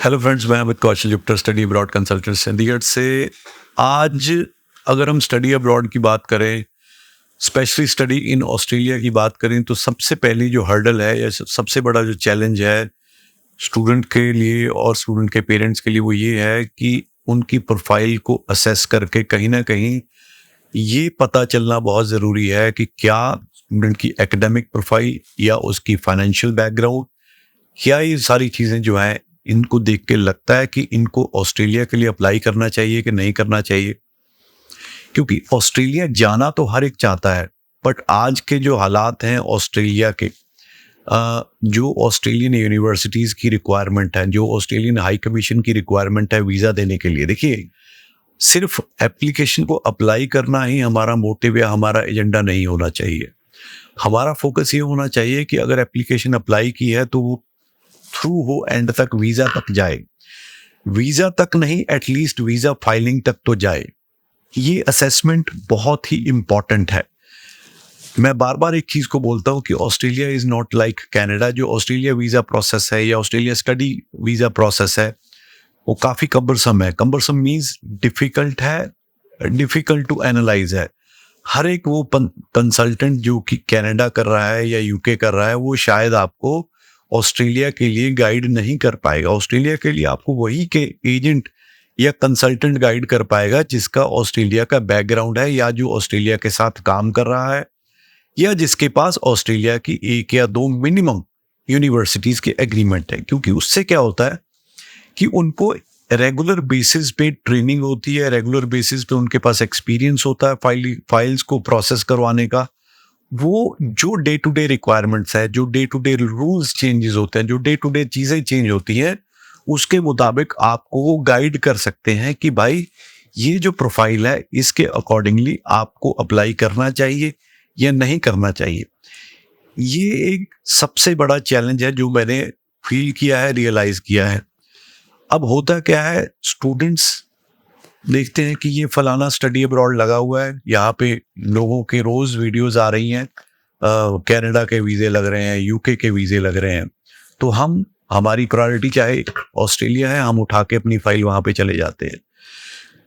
Hello friends, मैं अमित कौशल Jupiter study abroad consultant Chandigarh से। आज अगर हम स्टडी अब्रॉड की बात करें, स्पेशली स्टडी इन ऑस्ट्रेलिया की बात करें, तो सबसे पहली जो हर्डल है या सबसे बड़ा जो चैलेंज है स्टूडेंट के लिए और स्टूडेंट के पेरेंट्स के लिए, वो ये है कि उनकी प्रोफाइल को असेस करके कहीं ना कहीं ये पता चलना बहुत ज़रूरी है कि क्या स्टूडेंट की एकेडमिक प्रोफाइल या उसकी फाइनेंशियल बैकग्राउंड, क्या ये सारी चीज़ें जो हैं इनको देख के लगता है कि इनको ऑस्ट्रेलिया के लिए अप्लाई करना चाहिए कि नहीं करना चाहिए। क्योंकि ऑस्ट्रेलिया जाना तो हर एक चाहता है, बट आज के जो हालात हैं ऑस्ट्रेलिया के, जो ऑस्ट्रेलियन यूनिवर्सिटीज़ की रिक्वायरमेंट है, जो ऑस्ट्रेलियन हाई कमीशन की रिक्वायरमेंट है वीज़ा देने के लिए, देखिए सिर्फ एप्लीकेशन को अप्लाई करना ही हमारा मोटिव या हमारा एजेंडा नहीं होना चाहिए। हमारा फोकस ये होना चाहिए कि अगर एप्लीकेशन अप्लाई की है तो वो थ्रू हो, एंड तक वीज़ा तक जाए। वीज़ा तक नहीं, एटलीस्ट वीज़ा फाइलिंग तक तो जाए। ये असेसमेंट बहुत ही इम्पॉर्टेंट है। मैं बार बार एक चीज़ को बोलता हूँ कि Australia is not like Canada. जो ऑस्ट्रेलिया वीज़ा प्रोसेस है या ऑस्ट्रेलिया स्टडी वीज़ा प्रोसेस है, वो काफ़ी कम्बरसम है। कम्बरसम मीन्स डिफ़िकल्ट है, डिफ़िकल्ट टू एनालाइज है। हर एक वो कंसल्टेंट जो कि कनाडा कर रहा है या यूके कर रहा है, वो शायद आपको ऑस्ट्रेलिया के लिए गाइड नहीं कर पाएगा। ऑस्ट्रेलिया के लिए आपको वही के एजेंट या कंसल्टेंट गाइड कर पाएगा जिसका ऑस्ट्रेलिया का बैकग्राउंड है, या जो ऑस्ट्रेलिया के साथ काम कर रहा है, या जिसके पास ऑस्ट्रेलिया की 1 या 2 मिनिमम यूनिवर्सिटीज़ के एग्रीमेंट है। क्योंकि उससे क्या होता है कि उनको रेगुलर बेसिस पे ट्रेनिंग होती है, रेगुलर बेसिस पे उनके पास एक्सपीरियंस होता है फाइल्स को प्रोसेस करवाने का। वो जो डे टू डे रिक्वायरमेंट्स है, जो day to day rules changes होते हैं, जो डे टू डे चीज़ें चेंज होती हैं, उसके मुताबिक आपको वो गाइड कर सकते हैं कि भाई ये जो प्रोफाइल है इसके अकॉर्डिंगली आपको अप्लाई करना चाहिए या नहीं करना चाहिए। ये एक सबसे बड़ा चैलेंज है जो मैंने फील किया है, रियलाइज़ किया है। अब होता क्या है, स्टूडेंट्स देखते हैं कि ये फलाना स्टडी अब्रॉड लगा हुआ है, यहाँ पे लोगों के रोज़ वीडियोस आ रही हैं, कनाडा के वीज़े लग रहे हैं, यूके के वीज़े लग रहे हैं, तो हमारी प्रायोरिटी चाहे ऑस्ट्रेलिया है, हम उठा के अपनी फाइल वहाँ पे चले जाते हैं।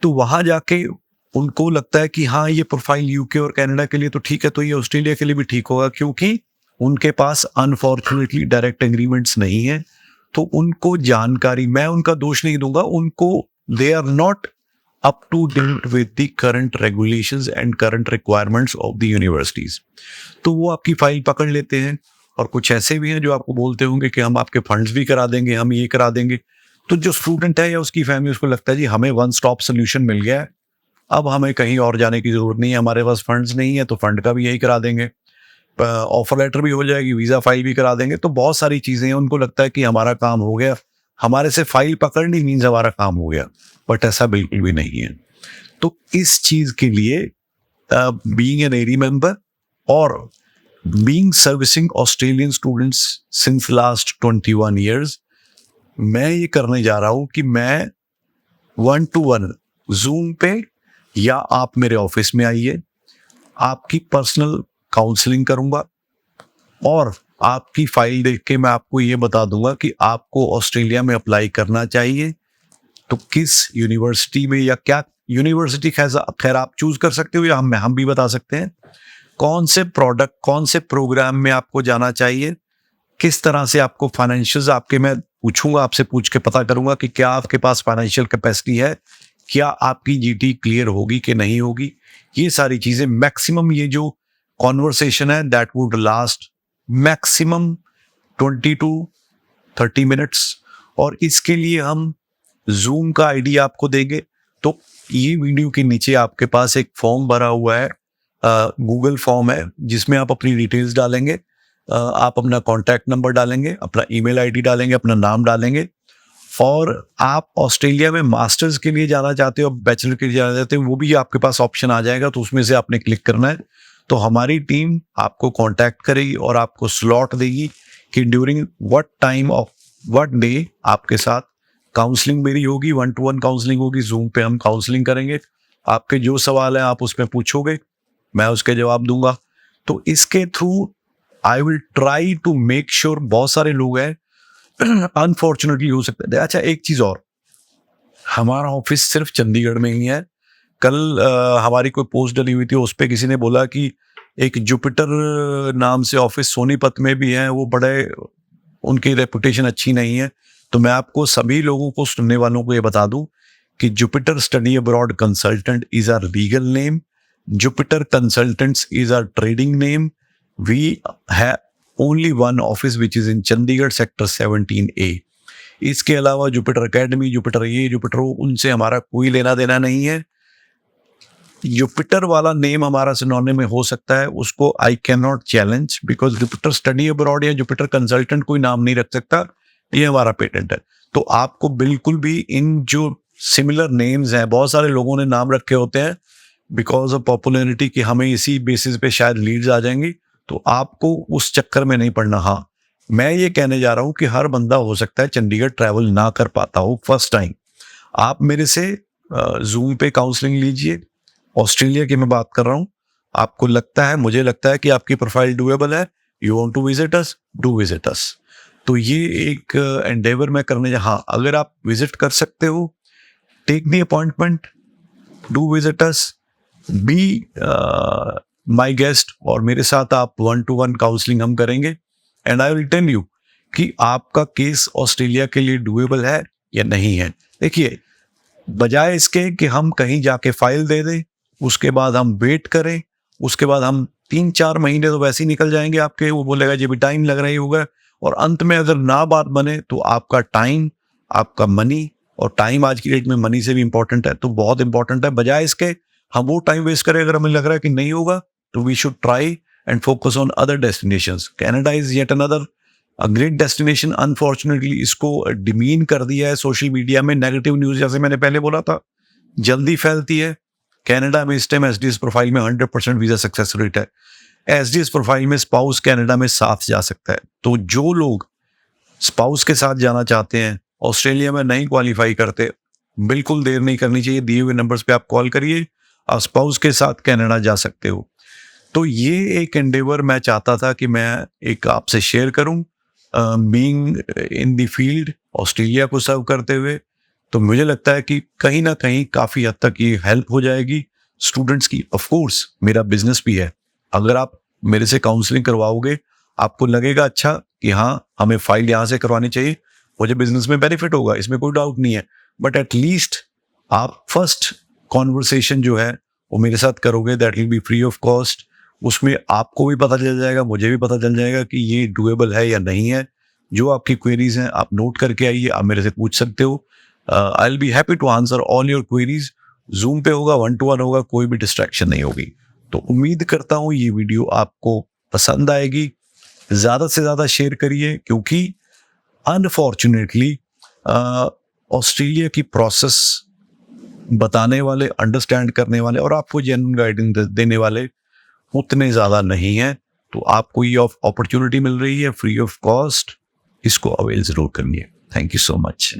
तो वहाँ जाके उनको लगता है कि हाँ, ये प्रोफाइल यूके और कनाडा के लिए तो ठीक है, तो ये ऑस्ट्रेलिया के लिए भी ठीक होगा, क्योंकि उनके पास अनफॉर्चुनेटली डायरेक्ट एग्रीमेंट्स नहीं है। तो उनको जानकारी, मैं उनका दोष नहीं दूंगा, उनको they are not up to date with the current regulations and current requirements of the universities। तो वो आपकी फाइल पकड़ लेते हैं। और कुछ ऐसे भी हैं जो आपको बोलते होंगे कि हम आपके फंड्स भी करा देंगे, हम ये करा देंगे। तो जो स्टूडेंट है या उसकी फैमिली, उसको लगता है जी हमें वन स्टॉप सोल्यूशन मिल गया है, अब हमें कहीं और जाने की जरूरत नहीं है, हमारे पास फंड्स नहीं है तो फंड का भी यही करा देंगे, ऑफर लेटर भी हो जाएगी, वीज़ा फाइल भी करा देंगे। तो बहुत सारी चीज़ें हैं, उनको लगता है कि हमारा काम हो गया, हमारे से फाइल पकड़नी मीन्स हमारा काम हो गया, बट ऐसा बिल्कुल भी नहीं है। तो इस चीज़ के लिए बीइंग एन एरी मेंबर और being servicing Australian students since last 21 years, मैं ये करने जा रहा हूँ कि मैं 1-to-1 जूम पे या आप मेरे ऑफिस में आइए, आपकी पर्सनल काउंसलिंग करूँगा और आपकी फाइल देख के मैं आपको ये बता दूंगा कि आपको ऑस्ट्रेलिया में अप्लाई करना चाहिए तो किस यूनिवर्सिटी में, या क्या यूनिवर्सिटी खैर आप चूज कर सकते हो, या हम भी बता सकते हैं कौन से प्रोडक्ट, कौन से प्रोग्राम में आपको जाना चाहिए, किस तरह से आपको फाइनेंशियल्स आपके, मैं पूछूंगा आपसे, पूछ के पता करूंगा कि क्या आपके पास फाइनेंशियल कैपेसिटी है, क्या आपकी जीटी क्लियर होगी कि नहीं होगी। ये सारी चीजें मैक्सिमम, ये जो कॉन्वर्सेशन है that would last maximum 20 to 30 minutes. और इसके लिए हम जूम का आईडी आपको देंगे। तो ये वीडियो के नीचे आपके पास एक फॉर्म भरा हुआ है, गूगल फॉर्म है, जिसमें आप अपनी डिटेल्स डालेंगे, आप अपना कॉन्टैक्ट नंबर डालेंगे, अपना ईमेल आईडी डालेंगे, अपना नाम डालेंगे। और आप ऑस्ट्रेलिया में मास्टर्स के लिए जाना चाहते हो, बैचलर के लिए जाना चाहते हो, वो भी आपके पास ऑप्शन आ जाएगा, तो उसमें से आपने क्लिक करना है। तो हमारी टीम आपको कांटेक्ट करेगी और आपको स्लॉट देगी कि during what time of what day आपके साथ काउंसलिंग मेरी होगी, 1-to-1 काउंसलिंग होगी, जूम पे हम काउंसलिंग करेंगे। आपके जो सवाल है आप उसमें पूछोगे, मैं उसके जवाब दूंगा। तो इसके through I will try to make sure, बहुत सारे लोग हैं अनफॉर्चुनेटली हो सकता है। अच्छा, एक चीज़ और, हमारा ऑफिस सिर्फ चंडीगढ़ में ही है। कल हमारी कोई पोस्ट डली हुई थी, उस पर किसी ने बोला कि एक जुपिटर नाम से ऑफिस सोनीपत में भी है, वो बड़े, उनकी रेपुटेशन अच्छी नहीं है। तो मैं आपको सभी लोगों को, सुनने वालों को ये बता दूं कि Jupiter study abroad consultant is our legal name, Jupiter consultants is our trading name. We have only one office which is in Chandigarh sector 17A। इसके अलावा जुपिटर एकेडमी, जुपिटर ये, जुपिटर वो, उनसे हमारा कोई लेना देना नहीं है। जुपिटर वाला नेम हमारा सिनोनिम में हो सकता है, उसको I can not challenge, because Jupiter study abroad या जुपिटर कंसल्टेंट कोई नाम नहीं रख सकता, ये हमारा पेटेंट है। तो आपको बिल्कुल भी इन जो सिमिलर नेम्स हैं, बहुत सारे लोगों ने नाम रखे होते हैं बिकॉज ऑफ पॉपुलैरिटी, कि हमें इसी बेसिस पे शायद लीड्स आ जाएंगी, तो आपको उस चक्कर में नहीं पड़ना। हाँ, मैं ये कहने जा रहा हूँ कि हर बंदा हो सकता है चंडीगढ़ ट्रैवल ना कर पाता हो फर्स्ट टाइम। आप मेरे से जूम पे काउंसलिंग लीजिए। ऑस्ट्रेलिया की मैं बात कर रहा हूँ। आपको लगता है, मुझे लगता है कि आपकी प्रोफाइल डूएबल है, you want to visit us, do visit us. तो ये एक एंडेवर मैं करने हाँ, अगर आप विजिट कर सकते हो, take the appointment, do visit us, be my guest, और मेरे साथ आप 1-to-1 काउंसलिंग हम करेंगे। And I will tell you कि आपका केस ऑस्ट्रेलिया के लिए डूएबल है या नहीं है। देखिए, बजाय इसके कि हम कहीं जाके फाइल दे दें, उसके बाद हम वेट करें, उसके बाद हम 3-4 महीने तो वैसे ही निकल जाएंगे आपके, वो बोलेगा जी भी टाइम लग रहा ही होगा, और अंत में अगर ना बात बने तो आपका टाइम, आपका मनी, और टाइम आज की डेट में मनी से भी इंपॉर्टेंट है, तो बहुत इंपॉर्टेंट है। बजाय इसके हम वो टाइम वेस्ट करें, अगर हमें लग रहा है कि नहीं होगा, तो we should try and focus on other destinations. Canada is yet another a great destination. Unfortunately इसको डिमीन कर दिया है सोशल मीडिया में। नेगेटिव न्यूज, जैसे मैंने पहले बोला था, जल्दी फैलती है। कनाडा में इस टाइम एसडीएस प्रोफाइल में 100% वीजा सक्सेस रेट है। एसडीएस प्रोफाइल में स्पाउस कनाडा में साथ जा सकता है। तो जो लोग स्पाउस के साथ जाना चाहते हैं, ऑस्ट्रेलिया में नहीं क्वालिफाई करते, बिल्कुल देर नहीं करनी चाहिए। दिए हुए नंबर्स पे आप कॉल करिए, आप स्पाउस के साथ कनाडा जा सकते हो। तो ये एक एंडेवर मैं चाहता था कि मैं एक आपसे शेयर करूं, being in the field, Australia को सर्व करते हुए। तो मुझे लगता है कि कहीं ना कहीं काफ़ी हद तक ये हेल्प हो जाएगी स्टूडेंट्स की। ऑफ कोर्स मेरा बिजनेस भी है, अगर आप मेरे से काउंसलिंग करवाओगे, आपको लगेगा अच्छा कि हाँ, हमें फाइल यहाँ से करवानी चाहिए, मुझे बिजनेस में बेनिफिट होगा, इसमें कोई डाउट नहीं है। बट एटलीस्ट आप फर्स्ट कॉन्वर्सेशन जो है वो मेरे साथ करोगे, that will be free of cost. उसमें आपको भी पता चल जाएगा, मुझे भी पता चल जाएगा कि ये डूएबल है या नहीं है। जो आपकी क्वेरीज हैं आप नोट करके आइए, आप मेरे से पूछ सकते हो। I will be happy to answer all your queries. Zoom पे होगा, 1-to-1 होगा, कोई भी डिस्ट्रैक्शन नहीं होगी। तो उम्मीद करता हूँ ये वीडियो आपको पसंद आएगी। ज़्यादा से ज़्यादा शेयर करिए, क्योंकि अनफॉर्चुनेटली ऑस्ट्रेलिया की प्रोसेस बताने वाले, अंडरस्टैंड करने वाले और आपको जेन्युइन गाइडेंस देने वाले उतने ज़्यादा नहीं हैं। तो आपको ये अपॉर्चुनिटी मिल रही है फ्री ऑफ कॉस्ट, इसको अवेल ज़रूर करिए। Thank you so much.